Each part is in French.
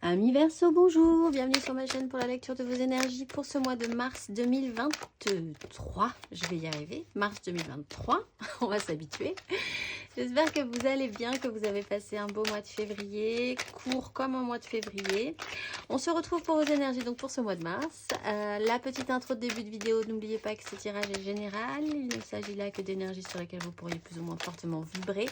Amis Verseau, bonjour, bienvenue sur ma chaîne pour la lecture de vos énergies pour ce mois de mars 2023. Je vais y arriver, mars 2023, on va s'habituer. J'espère que vous allez bien, que vous avez passé un beau mois de février, court comme un mois de février. On se retrouve pour vos énergies donc pour ce mois de mars. La petite intro de début de vidéo, n'oubliez pas que ce tirage est général. Il ne s'agit là que d'énergies sur lesquelles vous pourriez plus ou moins fortement vibrer.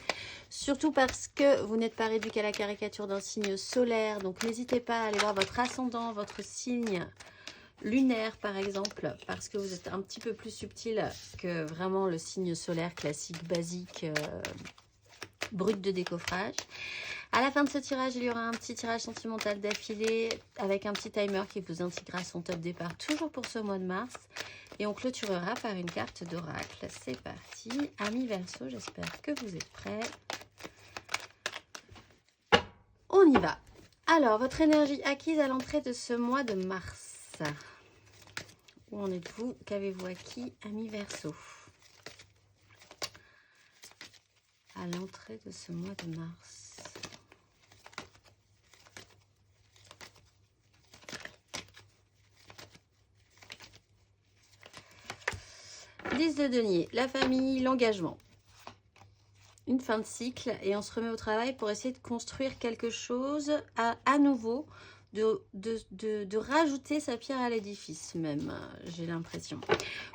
Surtout parce que vous n'êtes pas réduit qu'à la caricature d'un signe solaire. Donc n'hésitez pas à aller voir votre ascendant, votre signe lunaire par exemple, parce que vous êtes un petit peu plus subtil que vraiment le signe solaire classique, basique, brut de décoffrage. À la fin de ce tirage, il y aura un petit tirage sentimental d'affilée avec un petit timer qui vous indiquera son top départ, toujours pour ce mois de mars. Et on clôturera par une carte d'oracle. C'est parti, amis Verseau, j'espère que vous êtes prêts. On y va. Alors, votre énergie acquise à l'entrée de ce mois de mars. Où en êtes-vous? Qu'avez-vous acquis, amis Verseau? À l'entrée de ce mois de mars. Lys de denier, la famille, l'engagement. Une fin de cycle et on se remet au travail pour essayer de construire quelque chose à nouveau, de rajouter sa pierre à l'édifice même, j'ai l'impression.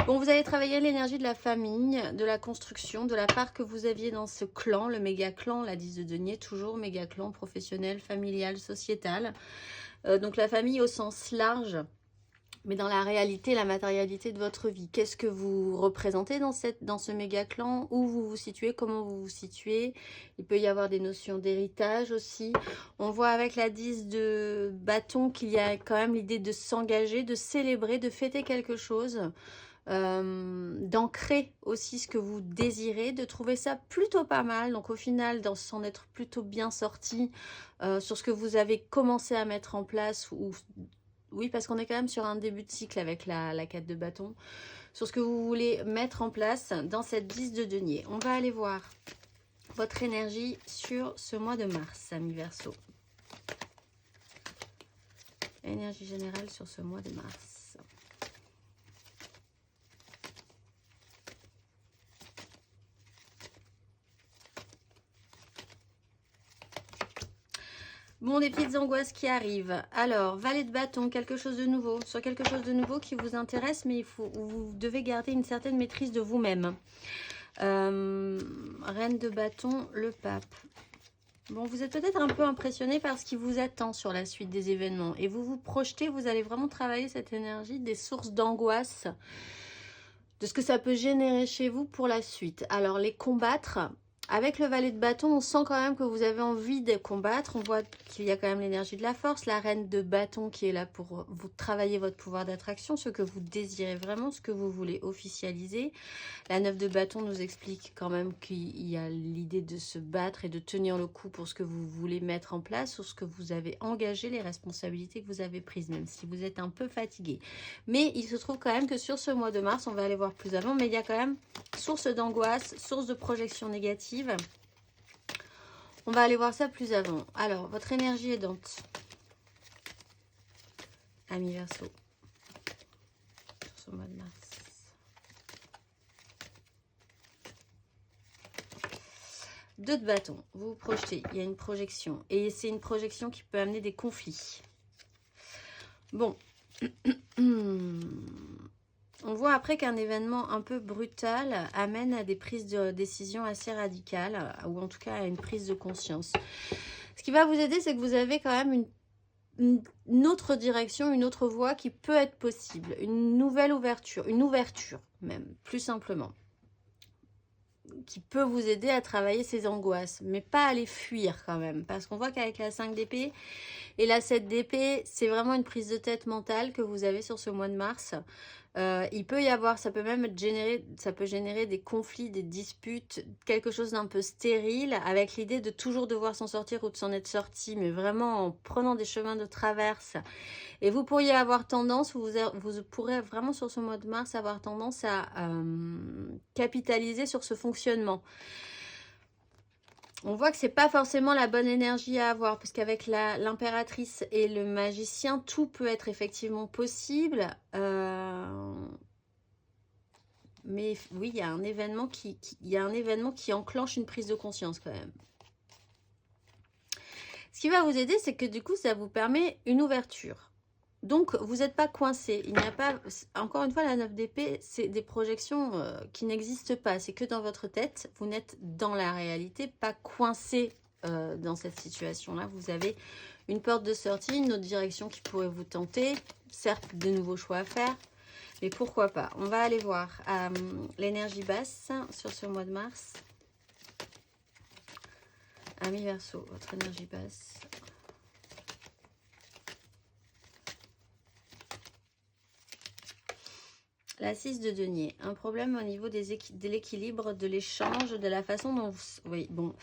Bon, vous allez travailler l'énergie de la famille, de la construction, de la part que vous aviez dans ce clan, le méga clan, la 10 de denier, toujours méga clan professionnel, familial, sociétal. Donc la famille au sens large. Mais dans la réalité, la matérialité de votre vie, qu'est-ce que vous représentez dans ce méga clan? Où vous vous situez? Comment vous vous situez? Il peut y avoir des notions d'héritage aussi. On voit avec la 10 de bâton qu'il y a quand même l'idée de s'engager, de célébrer, de fêter quelque chose, d'ancrer aussi ce que vous désirez, de trouver ça plutôt pas mal. Donc au final, dans s'en être plutôt bien sorti sur ce que vous avez commencé à mettre en place ou... Oui, parce qu'on est quand même sur un début de cycle avec la 4 de bâton. Sur ce que vous voulez mettre en place dans cette 10 de denier. On va aller voir votre énergie sur ce mois de mars, amis Verseau. Énergie générale sur ce mois de mars. Bon, des petites angoisses qui arrivent. Alors, valet de bâton, quelque chose de nouveau. Sur quelque chose de nouveau qui vous intéresse, mais vous devez garder une certaine maîtrise de vous-même. Reine de bâton, le pape. Bon, vous êtes peut-être un peu impressionné par ce qui vous attend sur la suite des événements. Et vous vous projetez, vous allez vraiment travailler cette énergie des sources d'angoisse, de ce que ça peut générer chez vous pour la suite. Alors, les combattre... Avec le valet de bâton, on sent quand même que vous avez envie de combattre. On voit qu'il y a quand même l'énergie de la force. La reine de bâton qui est là pour vous travailler votre pouvoir d'attraction, ce que vous désirez vraiment, ce que vous voulez officialiser. La 9 de bâton nous explique quand même qu'il y a l'idée de se battre et de tenir le coup pour ce que vous voulez mettre en place, sur ce que vous avez engagé, les responsabilités que vous avez prises, même si vous êtes un peu fatigué. Mais il se trouve quand même que sur ce mois de mars, on va aller voir plus avant, mais il y a quand même source d'angoisse, source de projection négative. On va aller voir ça plus avant. Alors, votre énergie aidante, amis Verseau, sur ce mois de mars. Deux de bâton, vous vous projetez, il y a une projection. Et c'est une projection qui peut amener des conflits. Bon. On voit après qu'un événement un peu brutal amène à des prises de décision assez radicales, ou en tout cas à une prise de conscience. Ce qui va vous aider, c'est que vous avez quand même une autre direction, une autre voie qui peut être possible. Une nouvelle ouverture, une ouverture même, plus simplement. Qui peut vous aider à travailler ces angoisses, mais pas à les fuir quand même. Parce qu'on voit qu'avec la 5 d'épée et la 7 d'épée, c'est vraiment une prise de tête mentale que vous avez sur ce mois de mars. Il peut y avoir, ça peut même générer des conflits, des disputes, quelque chose d'un peu stérile, avec l'idée de toujours devoir s'en sortir ou de s'en être sorti, mais vraiment en prenant des chemins de traverse. Et vous pourriez avoir tendance, vous pourrez vraiment sur ce mois de mars avoir tendance à capitaliser sur ce fonctionnement. On voit que c'est pas forcément la bonne énergie à avoir, parce qu'avec l'impératrice et le magicien, tout peut être effectivement possible. Mais oui, il y a un événement qui enclenche une prise de conscience quand même. Ce qui va vous aider, c'est que du coup, ça vous permet une ouverture. Donc, vous n'êtes pas coincé. Il n'y a pas, encore une fois, la 9 d'épée, c'est des projections qui n'existent pas. C'est que dans votre tête. Vous n'êtes dans la réalité, pas coincé dans cette situation-là. Vous avez une porte de sortie, une autre direction qui pourrait vous tenter. Certes, de nouveaux choix à faire. Mais pourquoi pas? On va aller voir l'énergie basse sur ce mois de mars. Amis Verseau, votre énergie basse. La 6 de denier, un problème au niveau de l'équilibre, de l'échange, de la façon dont vous... Oui, bon.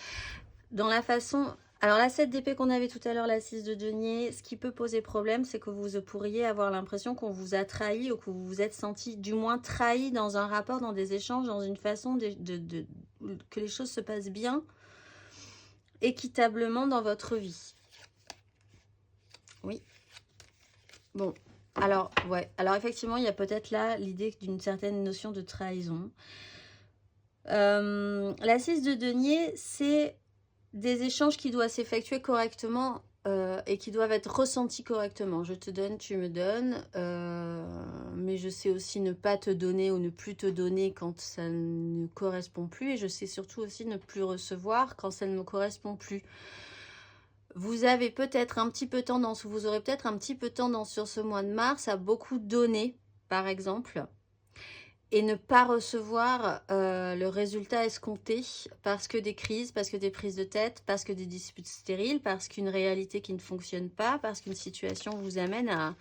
Dans la façon... Alors la 7 d'épée qu'on avait tout à l'heure, la 6 de denier, ce qui peut poser problème, c'est que vous pourriez avoir l'impression qu'on vous a trahi ou que vous vous êtes senti du moins trahi dans un rapport, dans des échanges, dans une façon que les choses se passent bien, équitablement dans votre vie. Oui. Bon. Alors, ouais. Alors, effectivement, il y a peut-être là l'idée d'une certaine notion de trahison. La 6 de denier, c'est des échanges qui doivent s'effectuer correctement et qui doivent être ressentis correctement. Je te donne, tu me donnes, mais je sais aussi ne pas te donner ou ne plus te donner quand ça ne correspond plus. Et je sais surtout aussi ne plus recevoir quand ça ne me correspond plus. Vous avez peut-être un petit peu tendance, ou vous aurez peut-être un petit peu tendance sur ce mois de mars à beaucoup donner, par exemple, et ne pas recevoir le résultat escompté parce que des crises, parce que des prises de tête, parce que des disputes stériles, parce qu'une réalité qui ne fonctionne pas, parce qu'une situation vous amène à...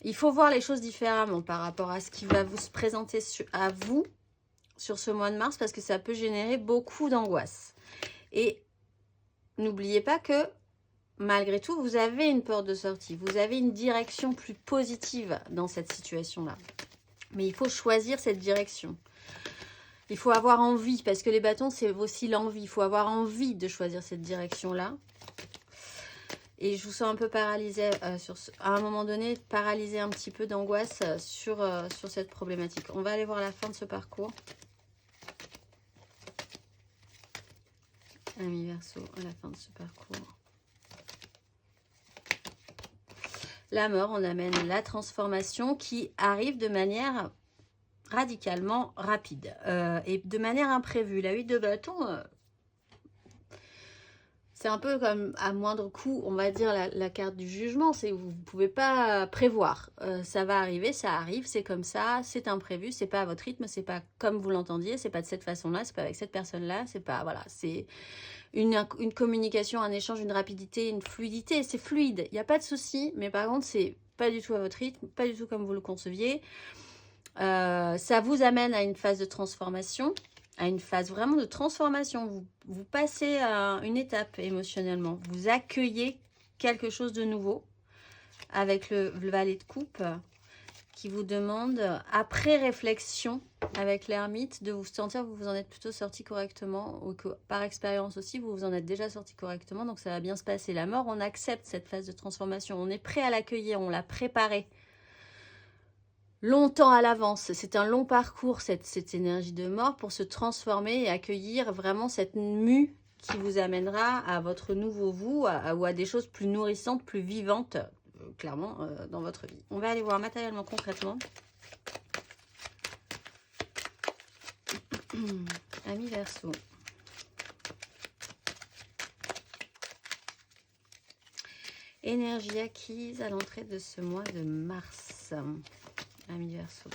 Il faut voir les choses différemment par rapport à ce qui va vous se présenter à vous sur ce mois de mars, parce que ça peut générer beaucoup d'angoisse. Et n'oubliez pas que, malgré tout, vous avez une porte de sortie. Vous avez une direction plus positive dans cette situation-là. Mais il faut choisir cette direction. Il faut avoir envie, parce que les bâtons, c'est aussi l'envie. Il faut avoir envie de choisir cette direction-là. Et je vous sens un peu paralysé, à un moment donné, paralysé un petit peu d'angoisse sur cette problématique. On va aller voir la fin de ce parcours. Amis Verseau, à la fin de ce parcours. La mort, on amène la transformation qui arrive de manière radicalement rapide et de manière imprévue. La 8 de bâton, c'est un peu comme à moindre coût, on va dire la carte du jugement. C'est vous ne pouvez pas prévoir. Ça va arriver, ça arrive, c'est comme ça, c'est imprévu, c'est pas à votre rythme, c'est pas comme vous l'entendiez, c'est pas de cette façon-là, c'est pas avec cette personne-là, c'est pas... Voilà, c'est... Une communication, un échange, une rapidité, une fluidité, c'est fluide, il n'y a pas de souci, mais par contre, c'est pas du tout à votre rythme, pas du tout comme vous le conceviez. Ça vous amène à une phase de transformation, à une phase vraiment de transformation. Vous passez à une étape émotionnellement, vous accueillez quelque chose de nouveau avec le valet de coupe qui vous demande, après réflexion avec l'ermite, de vous sentir que vous vous en êtes plutôt sorti correctement, ou que par expérience aussi, vous vous en êtes déjà sorti correctement, donc ça va bien se passer. La mort, on accepte cette phase de transformation, on est prêt à l'accueillir, on l'a préparée longtemps à l'avance. C'est un long parcours, cette énergie de mort, pour se transformer et accueillir vraiment cette mue qui vous amènera à votre nouveau vous, ou à des choses plus nourrissantes, plus vivantes, clairement, dans votre vie. On va aller voir matériellement, concrètement. Amis Verseau. Énergie acquise à l'entrée de ce mois de mars. Amis Verseau.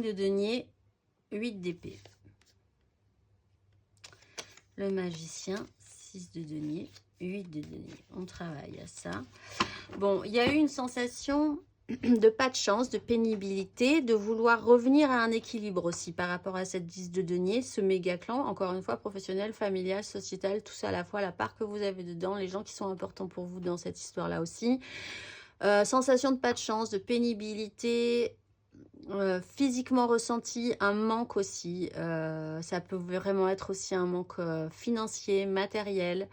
De denier, 8 d'épée. Le magicien, 6 de denier, 8 de denier. On travaille à ça. Bon, il y a eu une sensation de pas de chance, de pénibilité, de vouloir revenir à un équilibre aussi par rapport à cette 10 de denier, ce méga clan, encore une fois, professionnel, familial, sociétal, tout ça à la fois, la part que vous avez dedans, les gens qui sont importants pour vous dans cette histoire-là aussi. Sensation de pas de chance, de pénibilité, physiquement ressenti, un manque aussi. Ça peut vraiment être aussi un manque financier, matériel.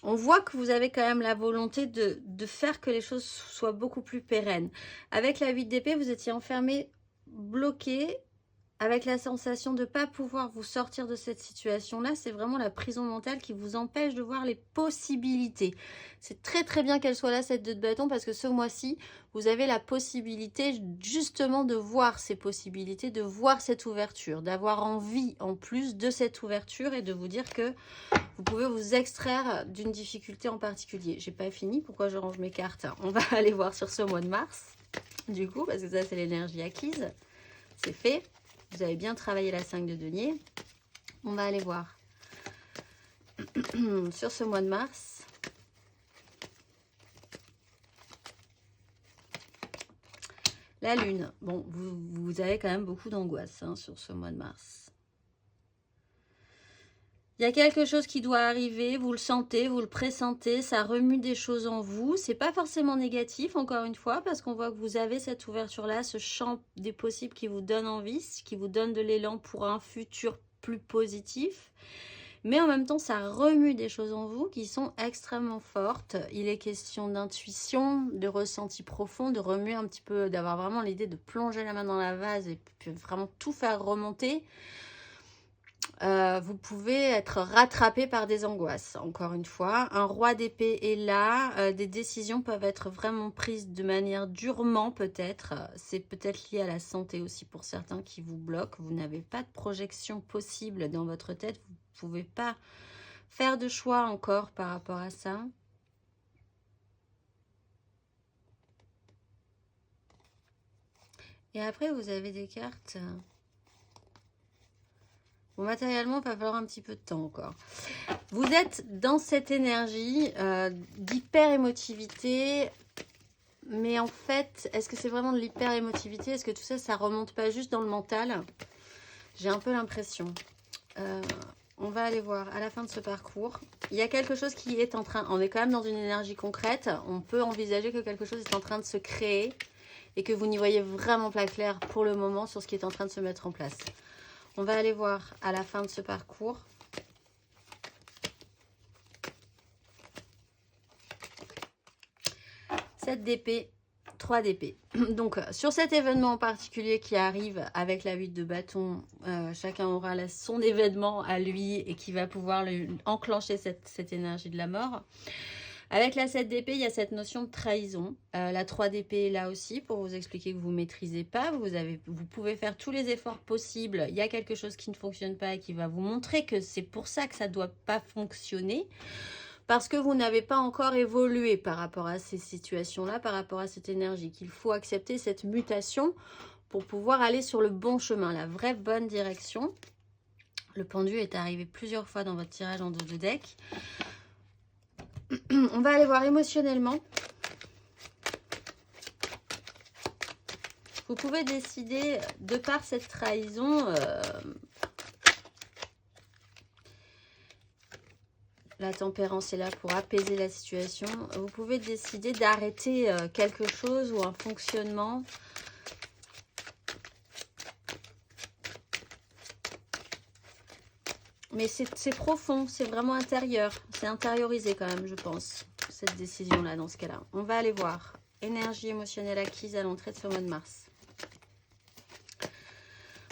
On voit que vous avez quand même la volonté de faire que les choses soient beaucoup plus pérennes. Avec la 8 d'épée, vous étiez enfermé, bloqué, avec la sensation de ne pas pouvoir vous sortir de cette situation-là. C'est vraiment la prison mentale qui vous empêche de voir les possibilités. C'est très très bien qu'elle soit là, cette 2 de bâton, parce que ce mois-ci, vous avez la possibilité justement de voir ces possibilités, de voir cette ouverture, d'avoir envie en plus de cette ouverture et de vous dire que vous pouvez vous extraire d'une difficulté en particulier. J'ai pas fini, pourquoi je range mes cartes? On va aller voir sur ce mois de mars, du coup, parce que ça c'est l'énergie acquise. C'est fait. Vous avez bien travaillé la 5 de denier. On va aller voir sur ce mois de mars. La lune. Bon, vous avez quand même beaucoup d'angoisse hein, sur ce mois de mars. Il y a quelque chose qui doit arriver, vous le sentez, vous le pressentez, ça remue des choses en vous. C'est pas forcément négatif, encore une fois, parce qu'on voit que vous avez cette ouverture-là, ce champ des possibles qui vous donne envie, qui vous donne de l'élan pour un futur plus positif. Mais en même temps, ça remue des choses en vous qui sont extrêmement fortes. Il est question d'intuition, de ressenti profond, de remuer un petit peu, d'avoir vraiment l'idée de plonger la main dans la vase et puis vraiment tout faire remonter. Vous pouvez être rattrapé par des angoisses, encore une fois. Un roi d'épée est là. Des décisions peuvent être vraiment prises de manière durement, peut-être. C'est peut-être lié à la santé aussi pour certains qui vous bloquent. Vous n'avez pas de projection possible dans votre tête. Vous ne pouvez pas faire de choix encore par rapport à ça. Et après, vous avez des cartes... Bon, matériellement, il va falloir un petit peu de temps encore. Vous êtes dans cette énergie d'hyper-émotivité. Mais en fait, est-ce que c'est vraiment de l'hyper-émotivité? Est-ce que tout ça, ça remonte pas juste dans le mental? J'ai un peu l'impression. On va aller voir à la fin de ce parcours. Il y a quelque chose qui est en train... On est quand même dans une énergie concrète. On peut envisager que quelque chose est en train de se créer et que vous n'y voyez vraiment pas clair pour le moment sur ce qui est en train de se mettre en place. On va aller voir à la fin de ce parcours. Sept d'épée, 3 d'épée. Donc, sur cet événement en particulier qui arrive avec la 8 de bâton, chacun aura son événement à lui et qui va pouvoir enclencher cette énergie de la mort. Avec la 7 d'épée, il y a cette notion de trahison. La 3 d'épée est là aussi pour vous expliquer que vous ne maîtrisez pas. Vous pouvez faire tous les efforts possibles. Il y a quelque chose qui ne fonctionne pas et qui va vous montrer que c'est pour ça que ça ne doit pas fonctionner. Parce que vous n'avez pas encore évolué par rapport à ces situations-là, par rapport à cette énergie. Qu'il faut accepter cette mutation pour pouvoir aller sur le bon chemin, la vraie bonne direction. Le pendu est arrivé plusieurs fois dans votre tirage en dos de deck. On va aller voir émotionnellement. Vous pouvez décider, de par cette trahison, la tempérance est là pour apaiser la situation. Vous pouvez décider d'arrêter quelque chose ou un fonctionnement. Mais c'est profond, c'est vraiment intérieur. C'est intériorisé quand même, je pense, cette décision-là, dans ce cas-là. On va aller voir. Énergie émotionnelle acquise à l'entrée de ce mois de mars.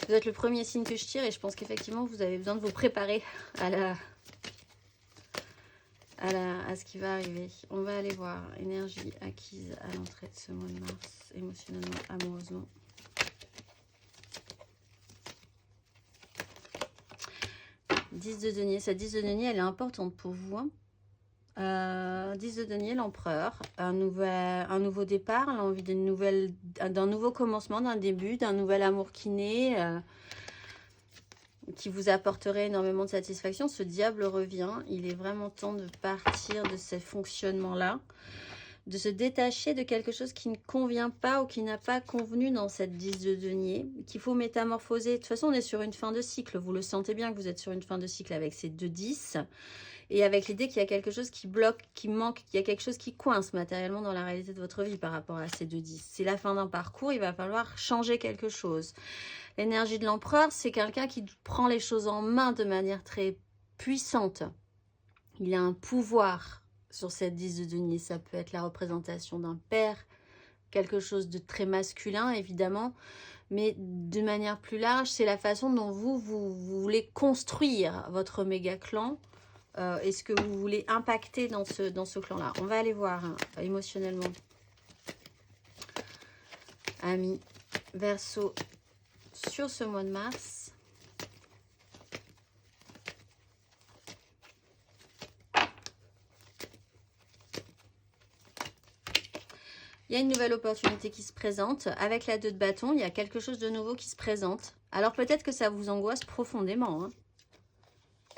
Vous êtes le premier signe que je tire et je pense qu'effectivement, vous avez besoin de vous préparer à ce qui va arriver. On va aller voir. Énergie acquise à l'entrée de ce mois de mars, émotionnellement, amoureusement. 10 de denier. Cette 10 de denier, elle est importante pour vous. Hein. 10 de denier, l'empereur. Un nouveau départ, l'envie d'un nouveau commencement, d'un début, d'un nouvel amour qui naît, qui vous apporterait énormément de satisfaction. Ce diable revient. Il est vraiment temps de partir de ce fonctionnement-là. de se détacher de quelque chose qui ne convient pas ou qui n'a pas convenu dans cette 10 de denier, qu'il faut métamorphoser. De toute façon, on est sur une fin de cycle. Vous le sentez bien que vous êtes sur une fin de cycle avec ces 2-10 et avec l'idée qu'il y a quelque chose qui bloque, qui manque, qu'il y a quelque chose qui coince matériellement dans la réalité de votre vie par rapport à ces 2-10. C'est la fin d'un parcours, il va falloir changer quelque chose. L'énergie de l'empereur, c'est quelqu'un qui prend les choses en main de manière très puissante. Il a un pouvoir sur cette 10 de denier. Ça peut être la représentation d'un père, quelque chose de très masculin évidemment, mais de manière plus large, c'est la façon dont vous voulez construire votre méga clan et ce que vous voulez impacter dans ce clan-là. On va aller voir hein, émotionnellement. Amis Verseau, sur ce mois de mars. Il y a une nouvelle opportunité qui se présente. Avec la 2 de bâton, il y a quelque chose de nouveau qui se présente. Alors peut-être que ça vous angoisse profondément. Hein.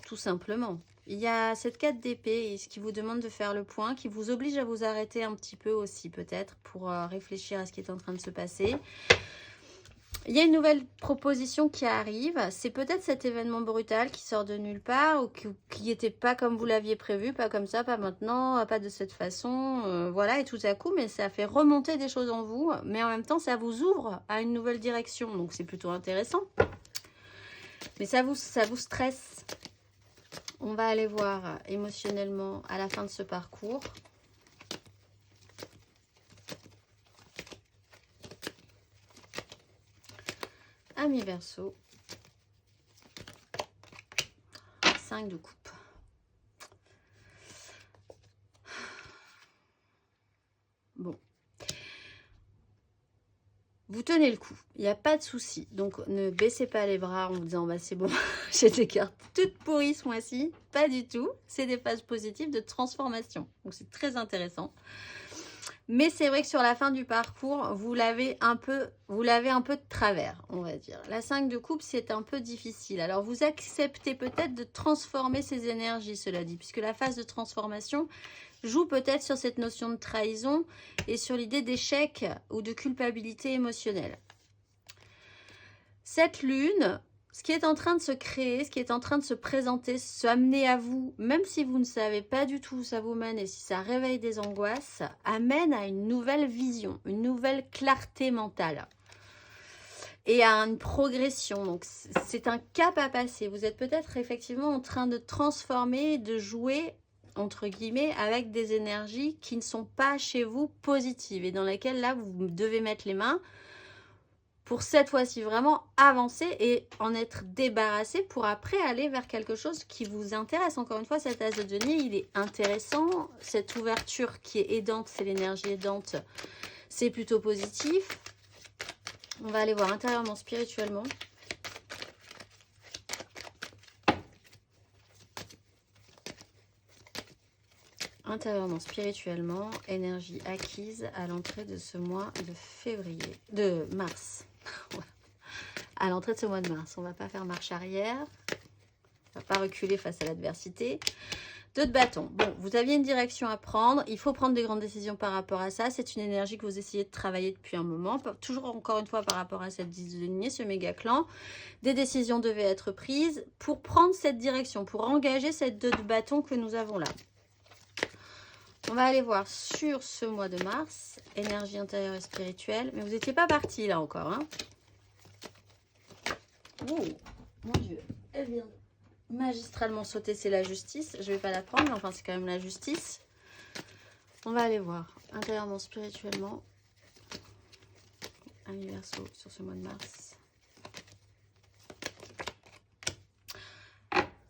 Tout simplement. Il y a cette 4 d'épée qui vous demande de faire le point, qui vous oblige à vous arrêter un petit peu aussi peut-être pour réfléchir à ce qui est en train de se passer. Il y a une nouvelle proposition qui arrive. C'est peut-être cet événement brutal qui sort de nulle part ou qui n'était pas comme vous l'aviez prévu, pas comme ça, pas maintenant, pas de cette façon. Voilà, et tout à coup, mais ça fait remonter des choses en vous. Mais en même temps, ça vous ouvre à une nouvelle direction. Donc, c'est plutôt intéressant. Mais ça vous stresse. On va aller voir émotionnellement à la fin de ce parcours. Amis Verseau, 5 de coupe. Bon. Vous tenez le coup, il n'y a pas de souci. Donc ne baissez pas les bras en vous disant bah, c'est bon, j'ai des cartes toutes pourries ce mois-ci. Pas du tout, c'est des phases positives de transformation. Donc c'est très intéressant. Mais c'est vrai que sur la fin du parcours, vous l'avez un peu de travers, on va dire. La 5 de coupe, c'est un peu difficile. Alors, vous acceptez peut-être de transformer ces énergies, cela dit, puisque la phase de transformation joue peut-être sur cette notion de trahison et sur l'idée d'échec ou de culpabilité émotionnelle. Cette lune, ce qui est en train de se créer, ce qui est en train de se présenter, se amener à vous, même si vous ne savez pas du tout où ça vous mène et si ça réveille des angoisses, amène à une nouvelle vision, une nouvelle clarté mentale et à une progression. Donc, c'est un cap à passer. Vous êtes peut-être effectivement en train de transformer, de jouer, entre guillemets, avec des énergies qui ne sont pas chez vous positives et dans lesquelles, là, vous devez mettre les mains pour cette fois-ci vraiment avancer et en être débarrassé pour après aller vers quelque chose qui vous intéresse. Encore une fois, cet as de denier, il est intéressant. Cette ouverture qui est aidante, c'est l'énergie aidante, c'est plutôt positif. On va aller voir intérieurement, spirituellement. Intérieurement, spirituellement, énergie acquise à l'entrée de ce mois de mars. À l'entrée de ce mois de mars. On ne va pas faire marche arrière. On ne va pas reculer face à l'adversité. 2 de bâton. Bon, vous aviez une direction à prendre. Il faut prendre des grandes décisions par rapport à ça. C'est une énergie que vous essayez de travailler depuis un moment. Toujours encore une fois par rapport à cette 10 de denier, ce méga clan. Des décisions devaient être prises pour prendre cette direction, pour engager cette 2 de bâton que nous avons là. On va aller voir sur ce mois de mars, énergie intérieure et spirituelle. Mais vous n'étiez pas parti là encore. Hein. Oh, mon Dieu, elle vient magistralement sauter, c'est la justice. Je ne vais pas la prendre, mais enfin c'est quand même la justice. On va aller voir intérieurement, spirituellement. Amis Verseau sur ce mois de mars.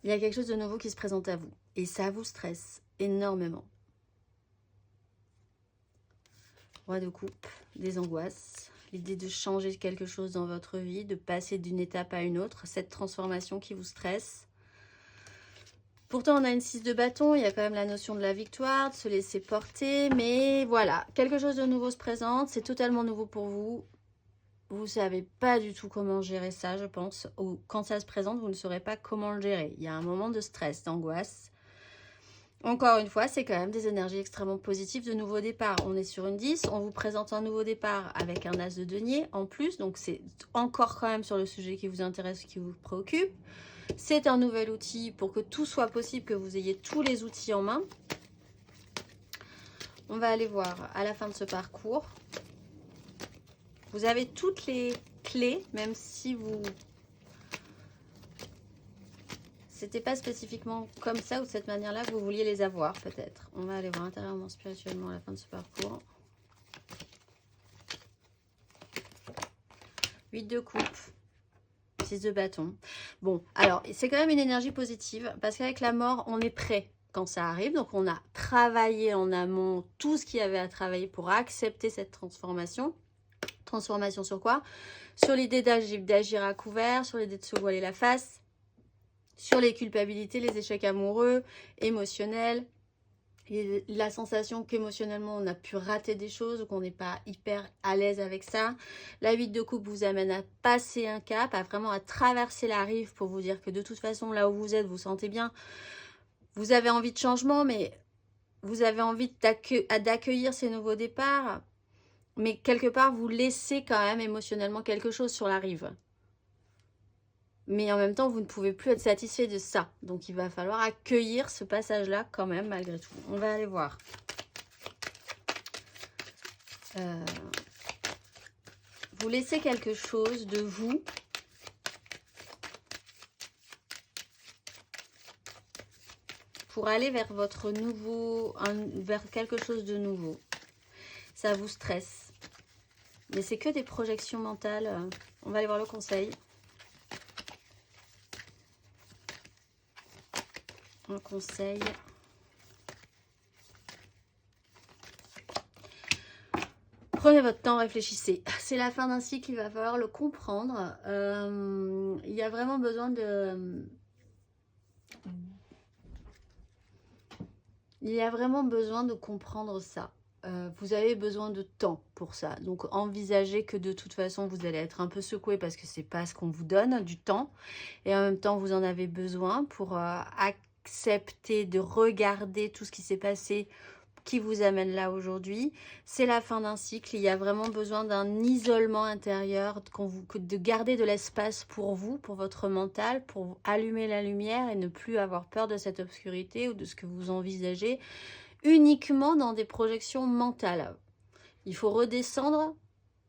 Il y a quelque chose de nouveau qui se présente à vous. Et ça vous stresse énormément. Roi de coupe, des angoisses, l'idée de changer quelque chose dans votre vie, de passer d'une étape à une autre, cette transformation qui vous stresse. Pourtant, on a une 6 de bâton, il y a quand même la notion de la victoire, de se laisser porter, mais voilà, quelque chose de nouveau se présente, c'est totalement nouveau pour vous. Vous ne savez pas du tout comment gérer ça, je pense, ou quand ça se présente, vous ne saurez pas comment le gérer. Il y a un moment de stress, d'angoisse. Encore une fois, c'est quand même des énergies extrêmement positives de nouveau départ. On est sur une 10, on vous présente un nouveau départ avec un as de denier en plus. Donc, c'est encore quand même sur le sujet qui vous intéresse, qui vous préoccupe. C'est un nouvel outil pour que tout soit possible, que vous ayez tous les outils en main. On va aller voir à la fin de ce parcours. Vous avez toutes les clés, même si vous... C'était pas spécifiquement comme ça ou de cette manière-là que vous vouliez les avoir, peut-être. On va aller voir intérieurement, spirituellement à la fin de ce parcours. 8 de coupe, 6 de bâton. Bon, alors, c'est quand même une énergie positive parce qu'avec la mort, on est prêt quand ça arrive. Donc, on a travaillé en amont tout ce qu'il y avait à travailler pour accepter cette transformation. Transformation sur quoi? Sur l'idée d'agir à couvert, sur l'idée de se voiler la face, sur les culpabilités, les échecs amoureux, émotionnels, et la sensation qu'émotionnellement on a pu rater des choses ou qu'on n'est pas hyper à l'aise avec ça. La 8 de coupe vous amène à passer un cap, à vraiment à traverser la rive pour vous dire que de toute façon là où vous êtes, vous sentez bien. Vous avez envie de changement, mais vous avez envie d'accueillir ces nouveaux départs, mais quelque part vous laissez quand même émotionnellement quelque chose sur la rive. Mais en même temps, vous ne pouvez plus être satisfait de ça. Donc, il va falloir accueillir ce passage-là quand même, malgré tout. On va aller voir. Vous laissez quelque chose de vous. Pour aller vers votre nouveau... vers quelque chose de nouveau. Ça vous stresse. Mais c'est que des projections mentales. On va aller voir le conseil. Un conseil. Prenez votre temps, réfléchissez. C'est la fin d'un cycle, il va falloir le comprendre. Il y a vraiment besoin de... Il y a vraiment besoin de comprendre ça. Vous avez besoin de temps pour ça. Donc, envisagez que de toute façon, vous allez être un peu secoué parce que c'est pas ce qu'on vous donne, du temps. Et en même temps, vous en avez besoin pour accepter de regarder tout ce qui s'est passé, qui vous amène là aujourd'hui. C'est la fin d'un cycle. Il y a vraiment besoin d'un isolement intérieur, de garder de l'espace pour vous, pour votre mental, pour allumer la lumière et ne plus avoir peur de cette obscurité ou de ce que vous envisagez uniquement dans des projections mentales. Il faut redescendre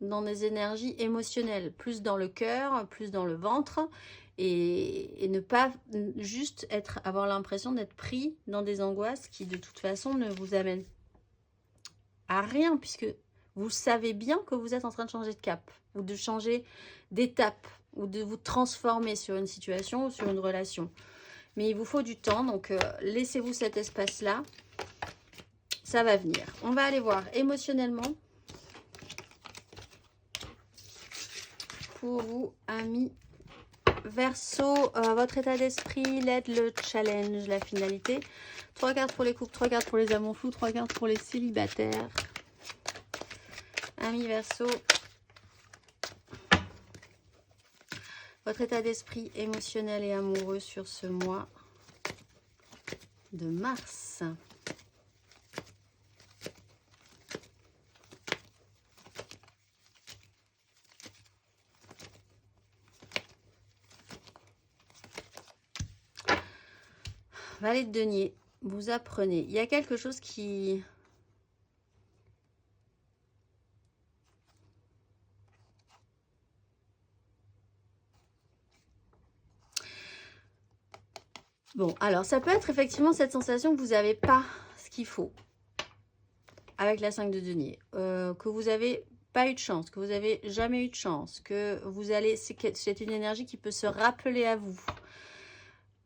dans des énergies émotionnelles, plus dans le cœur, plus dans le ventre, et ne pas juste avoir l'impression d'être pris dans des angoisses qui de toute façon ne vous amènent à rien, puisque vous savez bien que vous êtes en train de changer de cap, ou de changer d'étape, ou de vous transformer sur une situation ou sur une relation. Mais il vous faut du temps, donc laissez-vous cet espace-là, ça va venir. On va aller voir émotionnellement. Pour vous, amis Verseau, votre état d'esprit, l'aide, le challenge, la finalité. 3 cartes pour les couples, 3 cartes pour les amours flous, 3 cartes pour les célibataires. Amis Verseau, votre état d'esprit émotionnel et amoureux sur ce mois de mars. Valet de denier, vous apprenez. Il y a quelque chose qui... Bon, alors ça peut être effectivement cette sensation que vous n'avez pas ce qu'il faut avec la 5 de denier. Que vous n'avez pas eu de chance, que vous n'avez jamais eu de chance, que vous allez... C'est une énergie qui peut se rappeler à vous.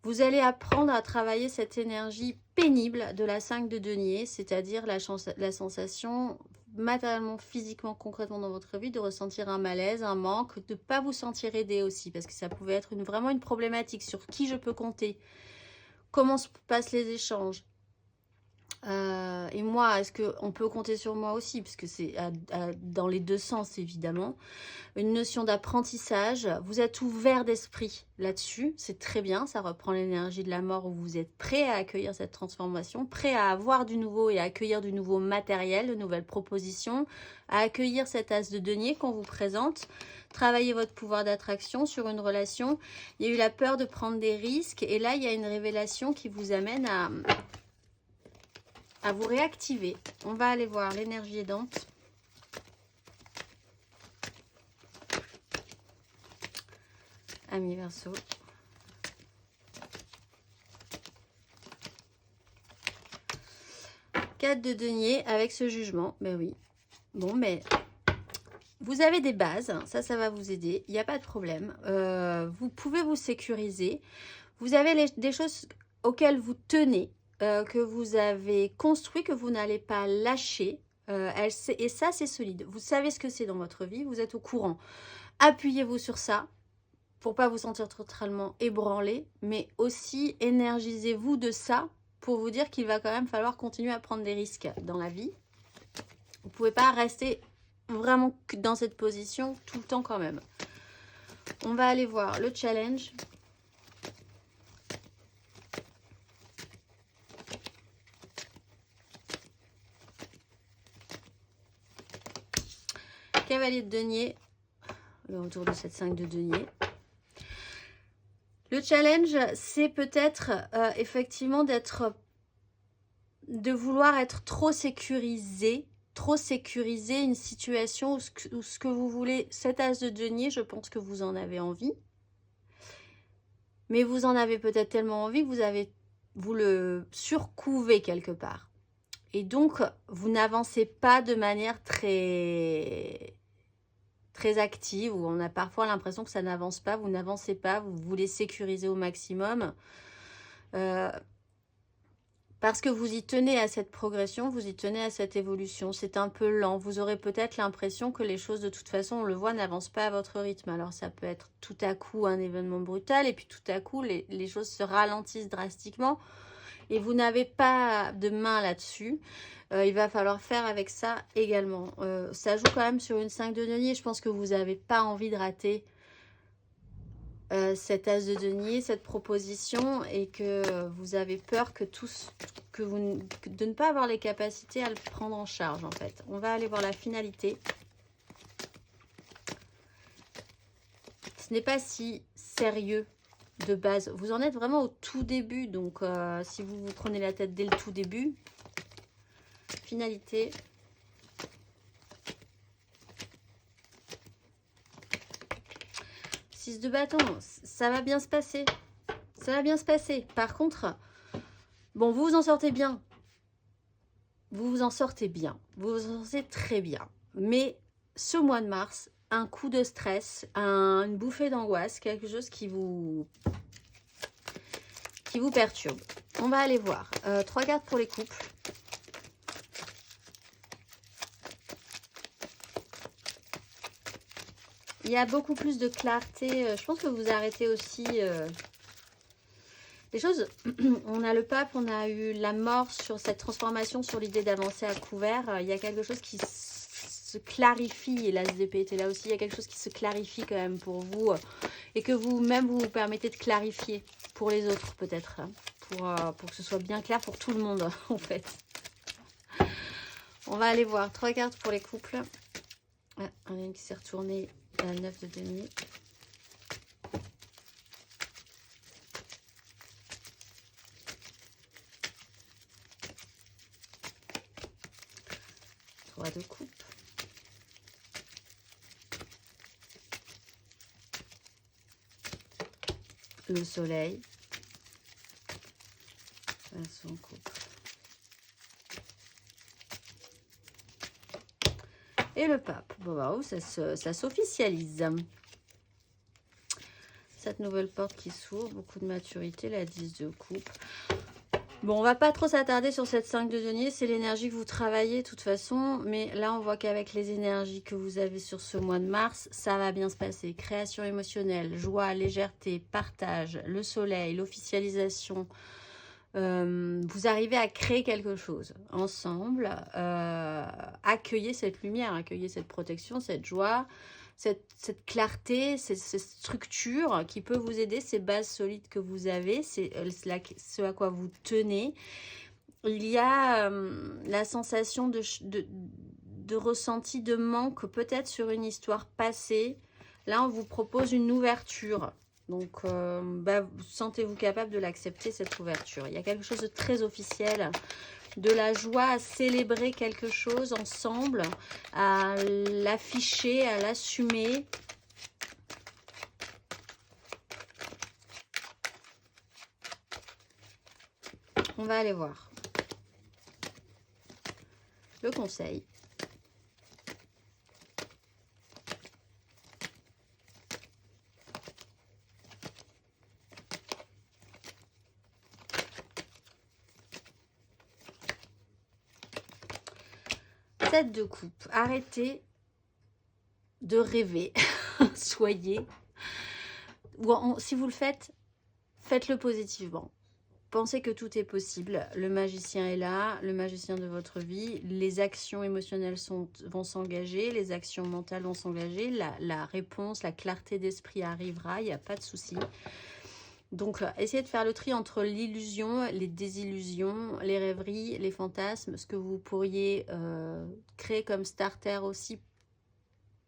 Vous allez apprendre à travailler cette énergie pénible de la 5 de denier, c'est-à-dire la sensation matériellement, physiquement, concrètement dans votre vie, de ressentir un malaise, un manque, de ne pas vous sentir aidé aussi, parce que ça pouvait être vraiment une problématique sur qui je peux compter, comment se passent les échanges, Et moi, est-ce qu'on peut compter sur moi aussi? Parce que c'est dans les deux sens, évidemment. Une notion d'apprentissage. Vous êtes ouvert d'esprit là-dessus. C'est très bien. Ça reprend l'énergie de la mort où vous êtes prêt à accueillir cette transformation, prêt à avoir du nouveau et à accueillir du nouveau matériel, de nouvelles propositions, à accueillir cet as de denier qu'on vous présente. Travailler votre pouvoir d'attraction sur une relation. Il y a eu la peur de prendre des risques. Et là, il y a une révélation qui vous amène à vous réactiver. On va aller voir l'énergie aidante. Amis Verseau. Quatre de denier avec ce jugement. Ben oui. Bon, mais vous avez des bases. Ça va vous aider. Il n'y a pas de problème. Vous pouvez vous sécuriser. Vous avez des choses auxquelles vous tenez. Que vous avez construit, que vous n'allez pas lâcher. Et ça, c'est solide. Vous savez ce que c'est dans votre vie, vous êtes au courant. Appuyez-vous sur ça pour pas vous sentir totalement ébranlé, mais aussi énergisez-vous de ça pour vous dire qu'il va quand même falloir continuer à prendre des risques dans la vie. Vous ne pouvez pas rester vraiment dans cette position tout le temps quand même. On va aller voir le challenge. Cavalier de denier, le retour de cette 5 de denier. Le challenge, c'est peut-être effectivement de vouloir être trop sécurisé une situation où ce que vous voulez, cet as de denier, je pense que vous en avez envie. Mais vous en avez peut-être tellement envie que vous le surcouvez quelque part. Et donc, vous n'avancez pas de manière très active, où on a parfois l'impression que ça n'avance pas, vous n'avancez pas, vous voulez sécuriser au maximum. Parce que vous y tenez à cette progression, vous y tenez à cette évolution. C'est un peu lent. Vous aurez peut-être l'impression que les choses, de toute façon, on le voit, n'avancent pas à votre rythme. Alors, ça peut être tout à coup un événement brutal, et puis tout à coup, les choses se ralentissent drastiquement. Et vous n'avez pas de main là-dessus. Il va falloir faire avec ça également. Ça joue quand même sur une 5 de denier. Je pense que vous n'avez pas envie de rater cet as de denier, cette proposition, et que vous avez peur de ne pas avoir les capacités à le prendre en charge en fait. On va aller voir la finalité. Ce n'est pas si sérieux de base. Vous en êtes vraiment au tout début, donc si vous vous prenez la tête dès le tout début. Finalité. De bâton, ça va bien se passer. Ça va bien se passer. Par contre, bon, vous vous en sortez bien. Vous vous en sortez bien. Vous vous en sortez très bien. Mais ce mois de mars, un coup de stress, une bouffée d'angoisse, quelque chose qui vous perturbe. On va aller voir. 3 cartes pour les couples. Il y a beaucoup plus de clarté. Je pense que vous arrêtez aussi les choses. On a le pape, on a eu la mort sur cette transformation, sur l'idée d'avancer à couvert. Il y a quelque chose qui se clarifie. Et l'as d'épée était là aussi. Il y a quelque chose qui se clarifie quand même pour vous. Et que vous-même, vous permettez de clarifier pour les autres peut-être. Pour que ce soit bien clair pour tout le monde en fait. On va aller voir 3 cartes pour les couples. Ah, un qui s'est retourné. La 9 de denier. Trois de coupe. Le soleil. Son couple. Et le pape. Bon, wow, ça s'officialise. Cette nouvelle porte qui s'ouvre. Beaucoup de maturité. La 10 de coupe. Bon, on va pas trop s'attarder sur cette 5 de denier. C'est l'énergie que vous travaillez de toute façon. Mais là, on voit qu'avec les énergies que vous avez sur ce mois de mars, ça va bien se passer. Création émotionnelle, joie, légèreté, partage, le soleil, l'officialisation vous arrivez à créer quelque chose ensemble, accueillez cette lumière, accueillez cette protection, cette joie, cette clarté, cette structure qui peut vous aider, ces bases solides que vous avez, c'est ce à quoi vous tenez. Il y a la sensation de ressenti, de manque, peut-être sur une histoire passée. Là, on vous propose une ouverture. Donc, sentez-vous capable de l'accepter, cette ouverture. Il y a quelque chose de très officiel, de la joie à célébrer quelque chose ensemble, à l'afficher, à l'assumer. On va aller voir le conseil. Tête de coupe, arrêtez de rêver, soyez, ou si vous le faites, faites-le positivement. Pensez que tout est possible, le magicien est là, le magicien de votre vie, les actions émotionnelles vont s'engager, les actions mentales vont s'engager, la réponse, la clarté d'esprit arrivera, il n'y a pas de souci. Donc, essayez de faire le tri entre l'illusion, les désillusions, les rêveries, les fantasmes, ce que vous pourriez créer comme starter aussi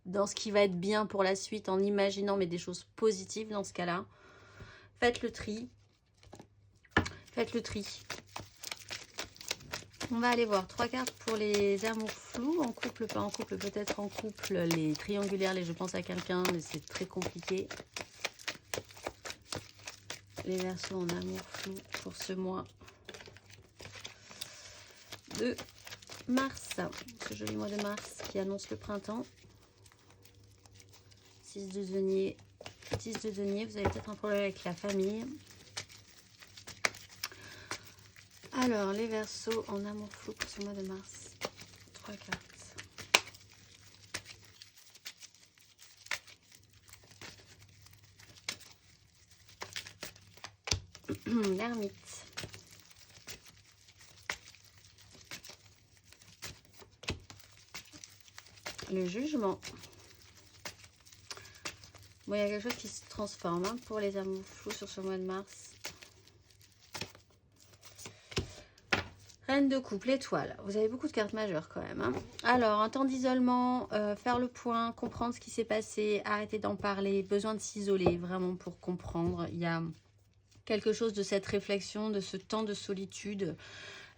dans ce qui va être bien pour la suite, en imaginant mais des choses positives dans ce cas-là. Faites le tri. Faites le tri. On va aller voir 3 cartes pour les amours flous, en couple, pas en couple, peut-être en couple, les triangulaires, les je pense à quelqu'un, mais c'est très compliqué. Les Verseaux en amour flou pour ce mois de mars, ce joli mois de mars qui annonce le printemps. 6 de denier, 10 de denier, vous avez peut-être un problème avec la famille. Alors, les Verseaux en amour flou pour ce mois de mars. 3 cartes. L'ermite. Le jugement. Bon, il y a quelque chose qui se transforme hein, pour les amours flous sur ce mois de mars. Reine de coupe, l'étoile. Vous avez beaucoup de cartes majeures quand même. Hein. Alors, un temps d'isolement, faire le point, comprendre ce qui s'est passé, arrêter d'en parler, besoin de s'isoler vraiment pour comprendre. Il y a quelque chose de cette réflexion, de ce temps de solitude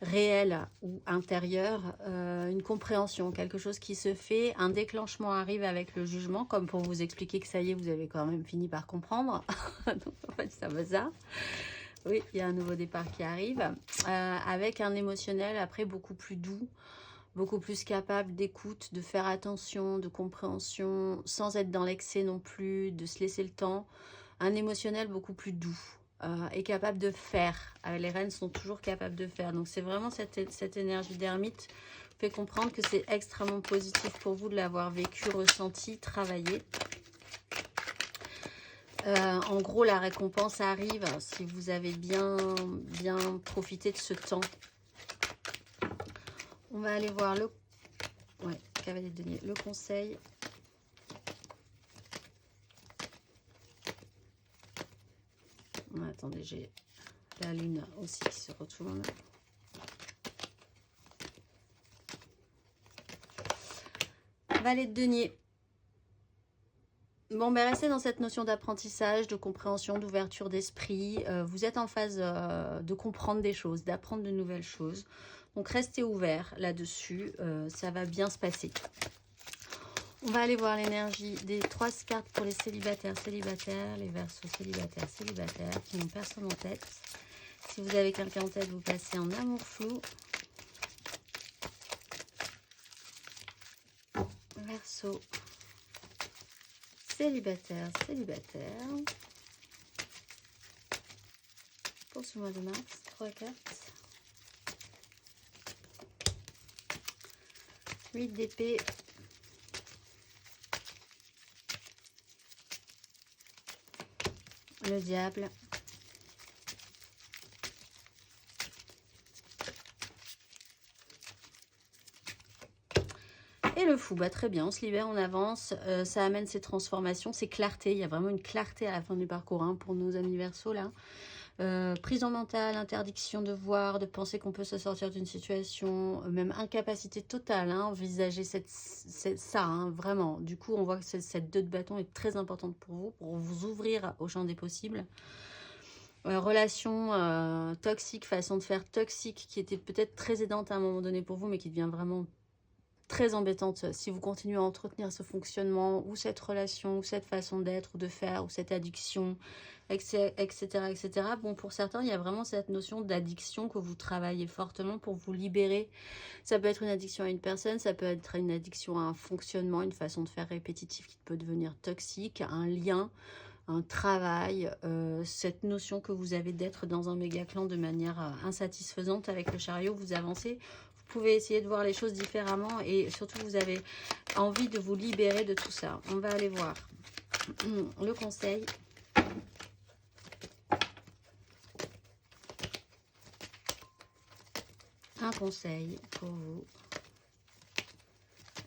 réel ou intérieur, une compréhension, quelque chose qui se fait, un déclenchement arrive avec le jugement, comme pour vous expliquer que ça y est, vous avez quand même fini par comprendre. Donc en fait, ça veut ça. Oui, il y a un nouveau départ qui arrive, avec un émotionnel après beaucoup plus doux, beaucoup plus capable d'écoute, de faire attention, de compréhension, sans être dans l'excès non plus, de se laisser le temps. Un émotionnel beaucoup plus doux. Est capable de faire. Les reines sont toujours capables de faire. Donc c'est vraiment cette énergie d'ermite fait comprendre que c'est extrêmement positif pour vous de l'avoir vécu, ressenti, travaillé. En gros, la récompense arrive si vous avez bien profité de ce temps. On va aller voir le cavalier de denier, le conseil. Attendez, j'ai la lune aussi qui se retourne. Valet de denier. Bon, ben restez dans cette notion d'apprentissage, de compréhension, d'ouverture d'esprit. Vous êtes en phase de comprendre des choses, d'apprendre de nouvelles choses. Donc restez ouvert là-dessus, ça va bien se passer. On va aller voir l'énergie des 3 cartes pour les célibataires, les Verseaux célibataires qui n'ont personne en tête. Si vous avez quelqu'un en tête, vous passez en amour flou. Verseaux célibataire. Pour ce mois de mars, 3 cartes. 8 d'épée. Le diable. le fou, bah, très bien, on se libère, on avance, ça amène ces transformations, ces clartés, il y a vraiment une clarté à la fin du parcours hein, pour nos amis Verseaux là. Prison mentale, interdiction de voir, de penser qu'on peut se sortir d'une situation, même incapacité totale, hein, envisager ça, hein, vraiment. Du coup, on voit que cette 2 de bâton est très importante pour vous ouvrir au champ des possibles. Relation toxique, façon de faire toxique, qui était peut-être très aidante à un moment donné pour vous, mais qui devient vraiment très embêtante si vous continuez à entretenir ce fonctionnement, ou cette relation, ou cette façon d'être, ou de faire, ou cette addiction, etc., etc. Bon, pour certains, il y a vraiment cette notion d'addiction que vous travaillez fortement pour vous libérer. Ça peut être une addiction à une personne, ça peut être une addiction à un fonctionnement, une façon de faire répétitive qui peut devenir toxique, un lien, un travail, cette notion que vous avez d'être dans un méga clan de manière insatisfaisante. Avec le chariot, vous avancez, vous pouvez essayer de voir les choses différemment et surtout vous avez envie de vous libérer de tout ça. On va aller voir le conseil. Un conseil pour vous,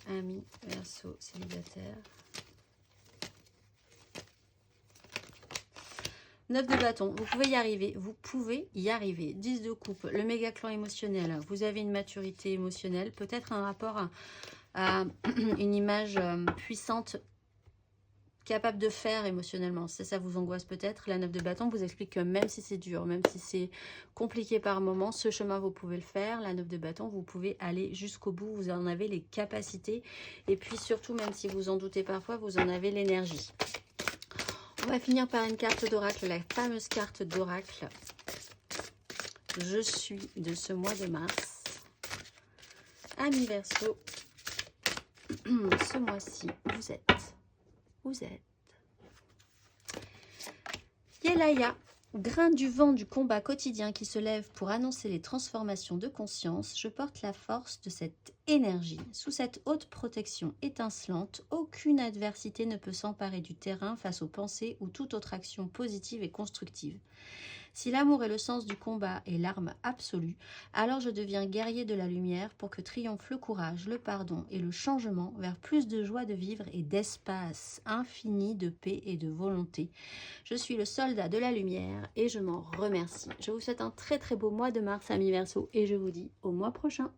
amis Verseau célibataires. 9 de bâton, vous pouvez y arriver, vous pouvez y arriver. 10 de coupe, le méga clan émotionnel, vous avez une maturité émotionnelle, peut-être un rapport à une image puissante, capable de faire émotionnellement. Ça vous angoisse peut-être. La 9 de bâton vous explique que même si c'est dur, même si c'est compliqué par moment, ce chemin vous pouvez le faire. La 9 de bâton, vous pouvez aller jusqu'au bout, vous en avez les capacités. Et puis surtout, même si vous en doutez parfois, vous en avez l'énergie. On va finir par une carte d'oracle, la fameuse carte d'oracle. Je suis de ce mois de mars. Amis Verseau, ce mois-ci, vous êtes. Yelaya, grain du vent du combat quotidien qui se lève pour annoncer les transformations de conscience, je porte la force de cette énergie. Sous cette haute protection étincelante, aucune adversité ne peut s'emparer du terrain face aux pensées ou toute autre action positive et constructive. Si l'amour est le sens du combat et l'arme absolue, alors je deviens guerrier de la lumière pour que triomphe le courage, le pardon et le changement vers plus de joie de vivre et d'espace infini de paix et de volonté. Je suis le soldat de la lumière et je m'en remercie. Je vous souhaite un très très beau mois de mars, amis Verseau, et je vous dis au mois prochain.